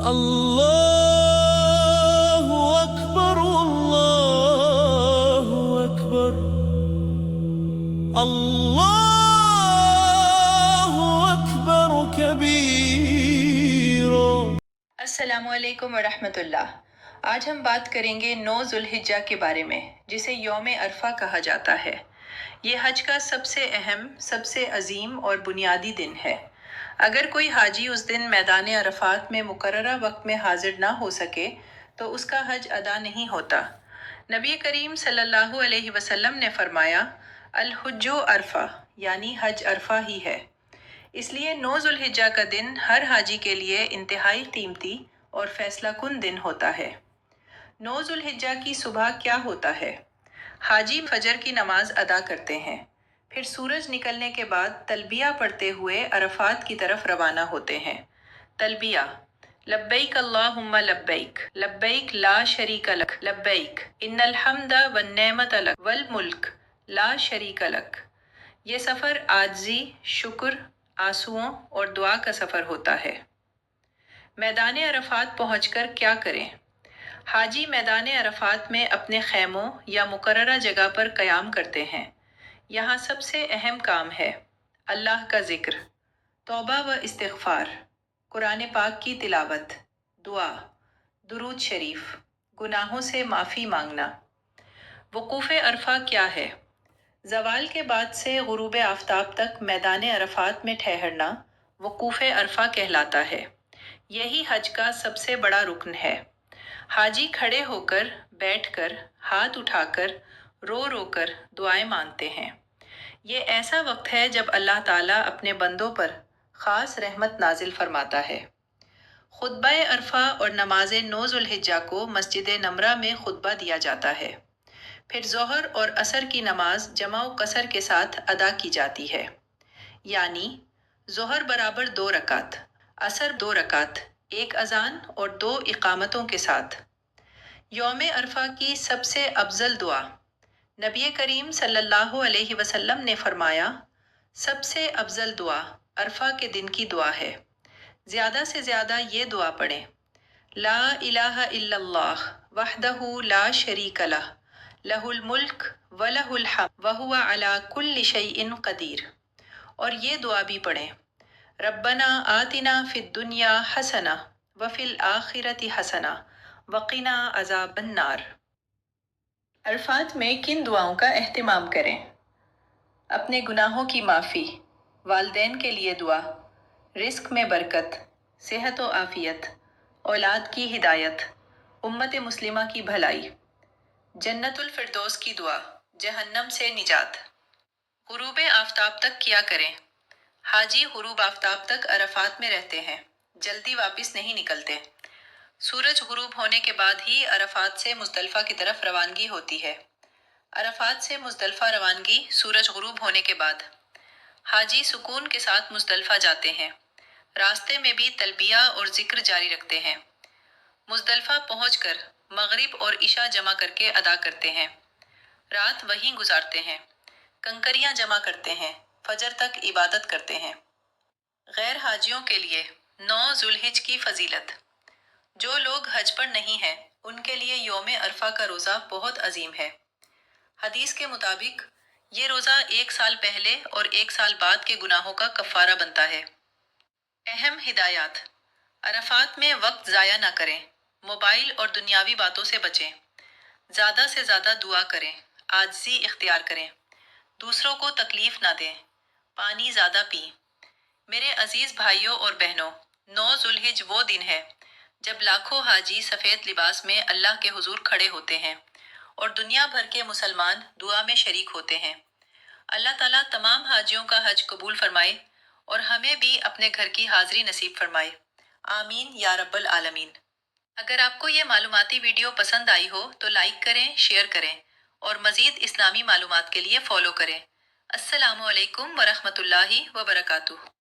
اللہ اکبر اللہ اکبر اللہ اکبر کبیر۔ السلام علیکم ورحمۃ اللہ۔ آج ہم بات کریں گے 9 ذوالحجہ کے بارے میں، جسے یوم عرفہ کہا جاتا ہے۔ یہ حج کا سب سے اہم، سب سے عظیم اور بنیادی دن ہے۔ اگر کوئی حاجی اس دن میدان عرفات میں مقررہ وقت میں حاضر نہ ہو سکے تو اس کا حج ادا نہیں ہوتا۔ نبی کریم صلی اللہ علیہ وسلم نے فرمایا، الحج عرفہ، یعنی حج عرفہ ہی ہے۔ اس لیے 9 ذوالحجہ کا دن ہر حاجی کے لیے انتہائی قیمتی اور فیصلہ کن دن ہوتا ہے۔ 9 ذوالحجہ کی صبح کیا ہوتا ہے؟ حاجی فجر کی نماز ادا کرتے ہیں، پھر سورج نکلنے کے بعد تلبیہ پڑھتے ہوئے عرفات کی طرف روانہ ہوتے ہیں۔ تلبیہ: لبیک اللہم لبیک، لبیک لا شریک لک، لبیک ان الحمد والنعمت لک والملک لا شریک لک۔ یہ سفر عاجزی، شکر، آنسوؤں اور دعا کا سفر ہوتا ہے۔ میدان عرفات پہنچ کر کیا کریں؟ حاجی میدان عرفات میں اپنے خیموں یا مقررہ جگہ پر قیام کرتے ہیں۔ یہاں سب سے اہم کام ہے اللہ کا ذکر، توبہ و استغفار، قرآن پاک کی تلاوت، دعا، درود شریف، گناہوں سے معافی مانگنا۔ وقوف عرفہ کیا ہے؟ زوال کے بعد سے غروب آفتاب تک میدان عرفات میں ٹھہرنا وقوف عرفہ کہلاتا ہے۔ یہی حج کا سب سے بڑا رکن ہے۔ حاجی کھڑے ہو کر، بیٹھ کر، ہاتھ اٹھا کر، رو رو کر دعائیں مانگتے ہیں۔ یہ ایسا وقت ہے جب اللہ تعالیٰ اپنے بندوں پر خاص رحمت نازل فرماتا ہے۔ خطبہ عرفہ اور نماز 9 ذوالحجہ کو مسجد نمرہ میں خطبہ دیا جاتا ہے۔ پھر ظہر اور عصر کی نماز جمع و قصر کے ساتھ ادا کی جاتی ہے، یعنی ظہر برابر 2 رکعت، عصر 2 رکعت، 1 اذان اور 2 اقامتوں کے ساتھ۔ یوم عرفہ کی سب سے افضل دعا: نبی کریم صلی اللہ علیہ وسلم نے فرمایا، سب سے افضل دعا عرفہ کے دن کی دعا ہے۔ زیادہ سے زیادہ یہ دعا پڑھیں: لا الہ الا اللہ وحدہ لا شریک لہ، لہ الملک ولہ الحمد وہو علی کل شیء قدیر۔ اور یہ دعا بھی پڑھیں: ربنا آتنا فی الدنیا حسنہ وفی الآخرۃ حسنہ وقنا عذاب النار۔ عرفات میں کن دعاؤں کا اہتمام کریں؟ اپنے گناہوں کی معافی، والدین کے لیے دعا، رزق میں برکت، صحت و عافیت، اولاد کی ہدایت، امت مسلمہ کی بھلائی، جنت الفردوس کی دعا، جہنم سے نجات۔ غروب آفتاب تک کیا کریں؟ حاجی غروب آفتاب تک عرفات میں رہتے ہیں، جلدی واپس نہیں نکلتے۔ سورج غروب ہونے کے بعد ہی عرفات سے مزدلفہ کی طرف روانگی ہوتی ہے۔ عرفات سے مزدلفہ روانگی سورج غروب ہونے کے بعد۔ حاجی سکون کے ساتھ مزدلفہ جاتے ہیں، راستے میں بھی تلبیہ اور ذکر جاری رکھتے ہیں۔ مزدلفہ پہنچ کر مغرب اور عشاء جمع کر کے ادا کرتے ہیں۔ رات وہیں گزارتے ہیں، کنکریاں جمع کرتے ہیں، فجر تک عبادت کرتے ہیں۔ غیر حاجیوں کے لیے 9 ذوالحج کی فضیلت۔ جو لوگ حج پر نہیں ہیں ان کے لیے یوم عرفہ کا روزہ بہت عظیم ہے۔ حدیث کے مطابق یہ روزہ 1 سال پہلے اور 1 سال بعد کے گناہوں کا کفارہ بنتا ہے۔ اہم ہدایات: عرفات میں وقت ضائع نہ کریں، موبائل اور دنیاوی باتوں سے بچیں، زیادہ سے زیادہ دعا کریں، عاجزی اختیار کریں، دوسروں کو تکلیف نہ دیں، پانی زیادہ پئیں۔ میرے عزیز بھائیوں اور بہنوں، 9 ذوالحج وہ دن ہے جب لاکھوں حاجی سفید لباس میں اللہ کے حضور کھڑے ہوتے ہیں اور دنیا بھر کے مسلمان دعا میں شریک ہوتے ہیں۔ اللہ تعالیٰ تمام حاجیوں کا حج قبول فرمائے اور ہمیں بھی اپنے گھر کی حاضری نصیب فرمائے، آمین یا رب العالمین۔ اگر آپ کو یہ معلوماتی ویڈیو پسند آئی ہو تو لائک کریں، شیئر کریں اور مزید اسلامی معلومات کے لیے فالو کریں۔ السلام علیکم ورحمۃ اللہ وبرکاتہ۔